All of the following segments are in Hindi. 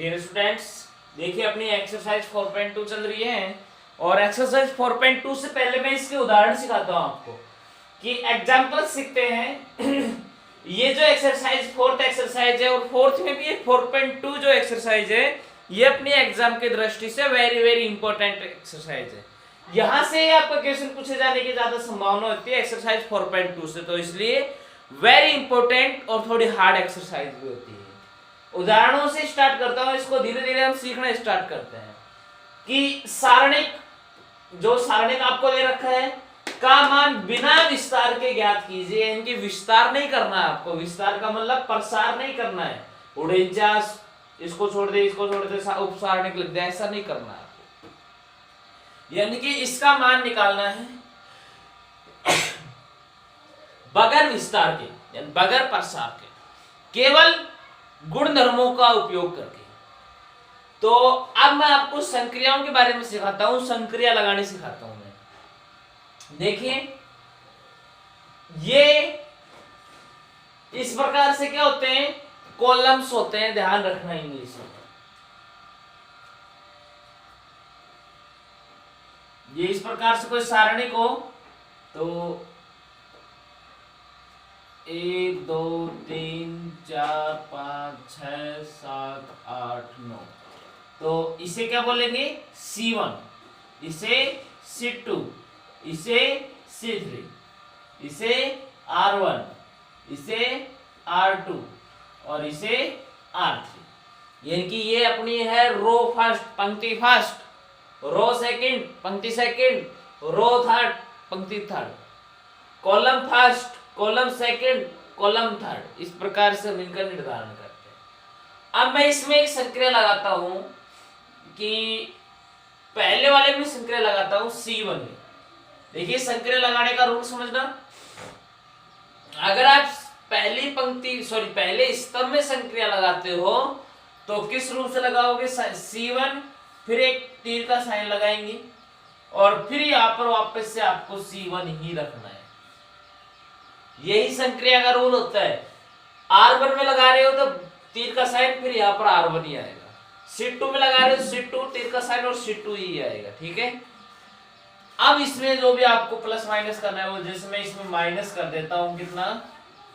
डियर स्टूडेंट्स, देखिए अपनी एक्सरसाइज 4.2 चल रही है और एक्सरसाइज 4.2 से पहले मैं इसके उदाहरण सिखाता हूं आपको कि एग्जाम्पल सीखते हैं। ये जो एक्सरसाइज फोर्थ एक्सरसाइज है और फोर्थ में भी एक 4.2 जो एक्सरसाइज है ये अपनी एग्जाम की दृष्टि से वेरी वेरी इंपॉर्टेंट एक्सरसाइज है। यहां से आपका क्वेश्चन पूछे जाने की ज्यादा संभावना होती है एक्सरसाइज 4.2 से, तो इसलिए वेरी इंपॉर्टेंट और थोड़ी हार्ड एक्सरसाइज भी होती है। उदाहरणों से स्टार्ट करता हूं, इसको धीरे धीरे हम सीखना स्टार्ट करते हैं कि सारणिक जो सारणिक आपको दे रखा है का मान बिना विस्तार के ज्ञात कीजिए। इनकी विस्तार नहीं करना है आपको, विस्तार का मतलब प्रसार नहीं करना है, 49 इसको छोड़ दे इसको छोड़ दे उपसारणिक लिख दे, ऐसा नहीं करना है आपको। यानी कि इसका मान निकालना है बगैर विस्तार के यानी बगैर प्रसार के, केवल गुण धर्मों का उपयोग करके। तो अब मैं आपको संक्रियाओं के बारे में सिखाता हूं, संक्रिया लगाने सिखाता हूं मैं। देखिए ये इस प्रकार से क्या होते हैं, कॉलम्स होते हैं, ध्यान रखना इंग्लिश में। ये इस प्रकार से कोई सारणिक हो तो 1 2 3 4 5 6 7 8 9, तो इसे क्या बोलेंगे C1, इसे C2, इसे C3, इसे R1, इसे R2 और इसे R3। यानी कि ये अपनी है रो फर्स्ट पंक्ति फर्स्ट, रो सेकंड पंक्ति सेकंड, रो थर्ड पंक्ति third, column first column second column third. इस प्रकार से मिलकर निर्धारण करते हैं। अब मैं इसमें एक संक्रिया लगाता हूं कि पहले वाले में संक्रिया लगाता हूं C1 में। देखिए संक्रिया लगाने का रूल समझना, अगर आप पहले स्तंभ में संक्रिया लगाते हो तो किस रूप से लगाओगे, C1 फिर एक तीर का साइन लगाएंगे और फिर यहां पर वापस से आपको C1 ही रखना है। यही संक्रिया का रूल होता है। R1 में लगा रहे हो तो तीर का साइन फिर यहां पर R1 ही आएगा, C2 में लगा रहे हो C2 तीर का साइन और C2 ही आएगा, ठीक है। अब इसमें जो भी आपको प्लस माइनस करना है वो, जैसे मैं इसमें माइनस कर देता हूं कितना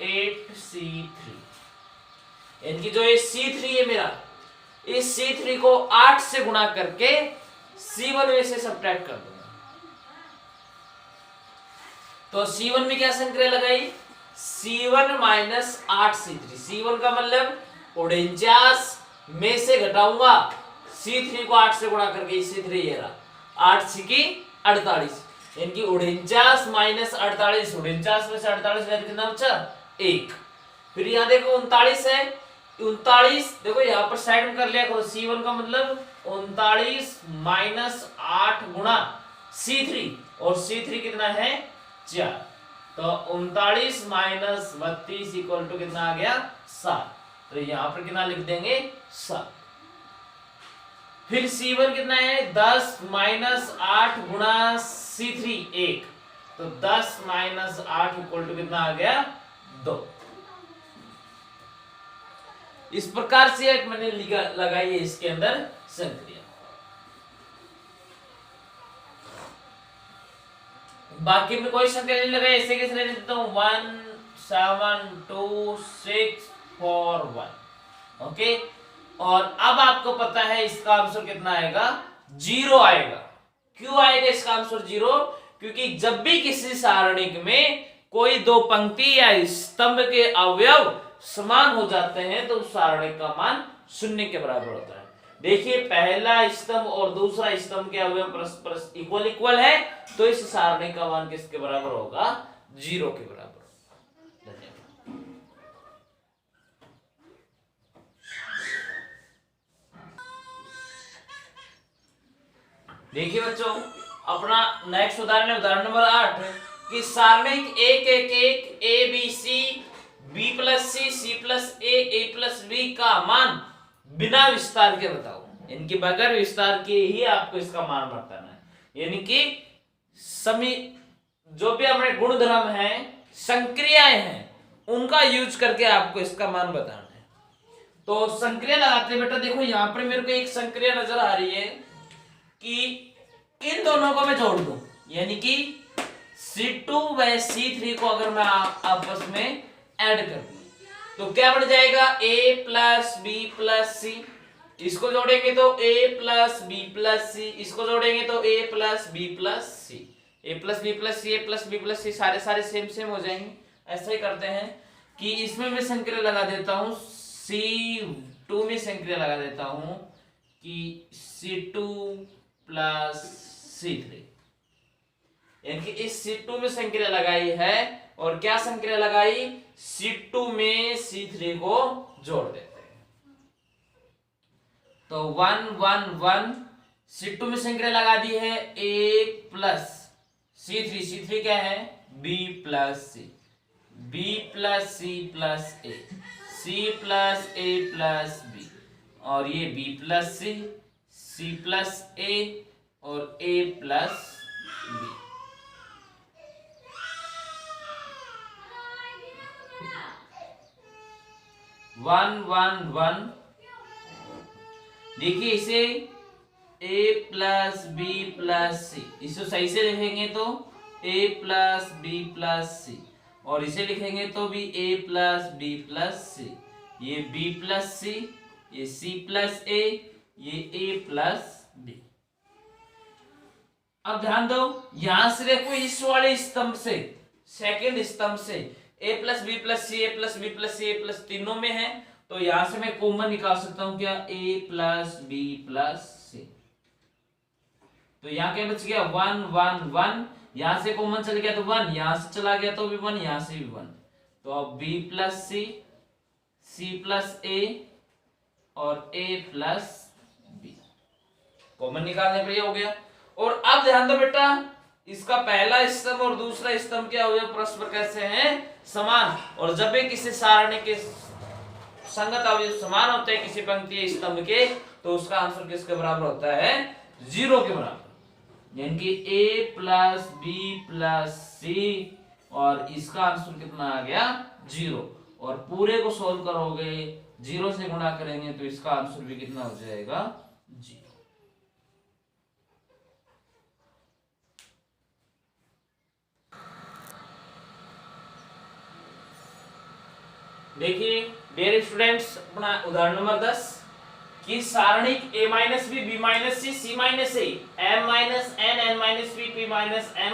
8C3, यानी जो ये C3 है मेरा, इस C3 को 8 से गुणा करके C1 में से सब्ट्रैक्ट कर दूंगा। तो C1 में क्या संक्रिया लगाई, C1 माइनस 8C3। C1 का मतलब 49 में से घटाऊंगा C3 को 8 से गुणा करके, C3 ये रहा 8 की 48, यानी कि 49 माइनस 48, 49 में से 48 गया कितना बचा 1। फिर यहां देखो 39 है, 39 देखो यहां पर साइड में कर लिया करो। C1 का मतलब 39 माइनस 8 गुणा C3 और C3 कितना है 4, तो 39 माइनस 32 इक्वल टू कितना आ गया 7। तो यहां पर कितना लिख देंगे 7। फिर C1 कितना है 10 माइनस 8 गुणा C3 1, तो 10 माइनस 8 इक्वल टू कितना आ गया 2। इस प्रकार से एक मैंने लगाई है इसके अंदर संक्रिया। बाकी में कोई संख्या नहीं लगाई, ऐसे कैसे ले देता हूं 1 7 2 6 4 1, ओके। और अब आपको पता है इसका आंसर कितना आएगा 0 आएगा। क्यों आएगा इसका आंसर 0, क्योंकि जब भी किसी सारणिक में कोई दो पंक्ति या स्तंभ के अवयव समान हो जाते हैं तो उस सारणिक का मान 0 के बराबर होता है। देखिए पहला स्तंभ और दूसरा स्तंभ के अवयव परस्पर इक्वल इक्वल है, तो इस सारणिक का मान किसके बराबर होगा 0 के बराबर। देखिए बच्चों अपना नेक्स्ट उदाहरण है उदाहरण नंबर 8 कि सारणिक 1 1 1 A B C B plus C C plus A plus B का मान बिना विस्तार के बताओ। इनके बगैर विस्तार के ही आपको इसका मान बताना है। यानी कि जो भी हमारे गुणधर्म हैं संक्रियाएं हैं उनका यूज करके आपको इसका मान बताना है। तो संक्रिया लगाते बेटा देखो यहाँ पर मेरे को एक संक्रिया नजर आ रही है कि इन दोनों को मैं जोड़ दूं, यानी कि C2 व C3 को अगर मैं आपस में ऐड कर दूं तो क्या बन जाएगा A plus B plus C. इसको जोड़ेंगे तो A plus B plus C, इसको जोड़ेंगे तो A plus B plus C, A plus B plus C, A plus B plus C, सारे सारे सेम सेम हो जाएंगे। ऐसा ही करते हैं कि इसमें मैं संक्रिया लगा देता हूं, C2 में संक्रिया लगा देता हूं कि C2 प्लस C3, यानी कि इस C2 में संक्रिया लगाई है और क्या संक्रिया लगाई, C2 में C3 को जोड़ देते हैं। तो 1 1 1 C2 में संक्रिया लगा दी है A प्लस C3, C3 क्या है B plus C, B plus C plus A, C plus A plus B, और ये B plus C, C plus A और A plus B। One one one, देखिए इसे A प्लस बी प्लस सी, इसे सही से लिखेंगे तो A प्लस बी प्लस सी, और इसे लिखेंगे तो भी A प्लस बी प्लस सी, ये B प्लस सी, ये C प्लस A, ये A प्लस बी। अब ध्यान दो यहां से देखो इस वाले स्तंभ से, सेकंड स्तंभ से A plus B plus C, A plus B plus C, A plus तीनों में है, तो यहां से मैं कॉमन निकाल सकता हूं क्या, A प्लस बी प्लस सी। तो यहां क्या बच गया 1 1 1, यहां से कॉमन चल गया तो 1, यहां से चला गया तो भी 1, यहां से भी 1, तो अब B plus C, C plus A और A प्लस B कॉमन निकालने पर ये हो गया। और अब ध्यान दो बेटा, इसका पहला स्तंभ और दूसरा स्तंभ क्या हुए, परस्पर कैसे हैं, समान, और जब भी किसी सारणी के संगत अवयव समान होते हैं किसी पंक्ति स्तंभ के, तो उसका आंसर किसके बराबर होता है, 0 के बराबर, यानी कि A प्लस बी प्लस सी, और इसका आंसर कितना आ गया 0, और पूरे को सोल्व करोगे 0 से गुणा करेंगे तो इसका आंसर भी कितना हो जाएगा 0। देखिए डियर स्टूडेंट्स, अपना उदाहरण नंबर 10 कि सारणिक A minus B, B minus C, C minus A, M minus N, N minus B, P minus M,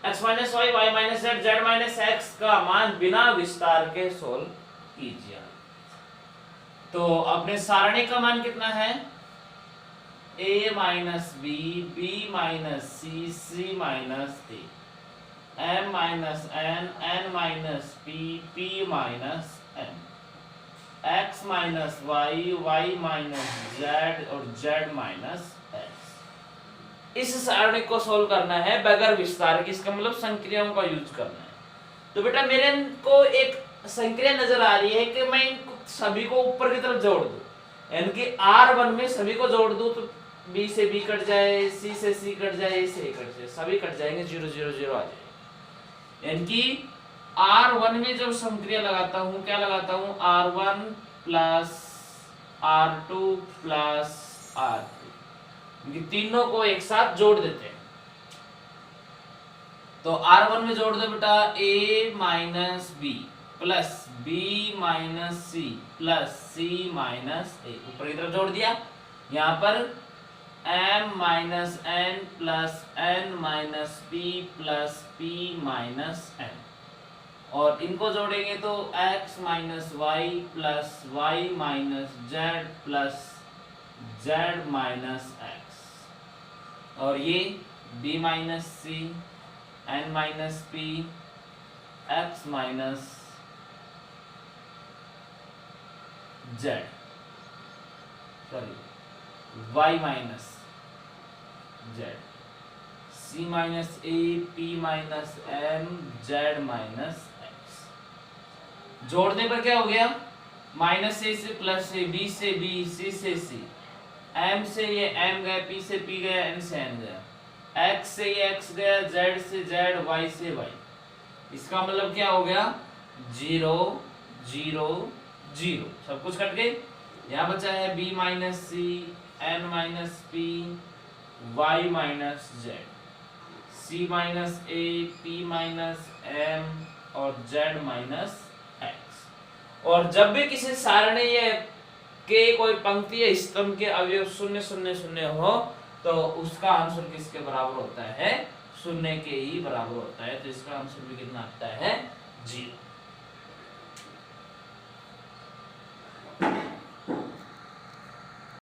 X minus Y, Y minus Z, Z minus X का मान बिना विस्तार के सोल्व कीजिए। तो अपने सारणी का मान कितना है, A minus B, B minus C, C minus A, M minus N, N minus P, P minus M, x minus Y, Y minus Z और z माइनस एक्स। इस सारणी को सोल्व करना है बगैर विस्तार के, इसका मतलब संक्रियाओं का यूज करना है। तो बेटा मेरे को एक संक्रिया नजर आ रही है कि मैं इनको सभी को ऊपर की तरफ जोड़ दूं, यानी कि R1 में सभी को जोड़ दूं तो B से B कट जाए, C से C कट जाए, A से A कट जाए, सभी कट जाएंगे, 0 0 0 आ जाए। यानी कि R1 में जब संक्रिया लगाता हूं, क्या लगाता हूं, R1 plus R2 plus R3, ये तीनों को एक साथ जोड़ देते हैं। तो R1 में जोड़ दो बेटा A minus B plus B minus C plus C minus A, ऊपर की तरफ जोड़ दिया। यहाँ पर M minus N plus N minus P plus P minus N, और इनको जोड़ेंगे तो x minus Y plus Y minus Z plus Z minus X, और ये b minus C, n minus P, x minus Z, sorry y minus Z, c minus A, p minus m, z minus x. जोड़ने पर क्या हो गया, माइनस ए से प्लस ए, बी से बी, सी से सी, m से ये m गया, p से p गया, n से n गया, x से ये x गया, z से z, y से y। इसका मतलब क्या हो गया 0 0 0, सब कुछ कट गए। यहाँ बचा है b minus C, n minus P, y minus Z, c minus A, p minus m और z माइनस x। और जब भी किसी सारणी या के कोई पंक्ति या स्तंभ के अवयव 0 0 0 हो तो उसका आंसर किसके बराबर होता है? शून्य के ही बराबर होता है। तो इसका आंसर भी कितना आता है? 0।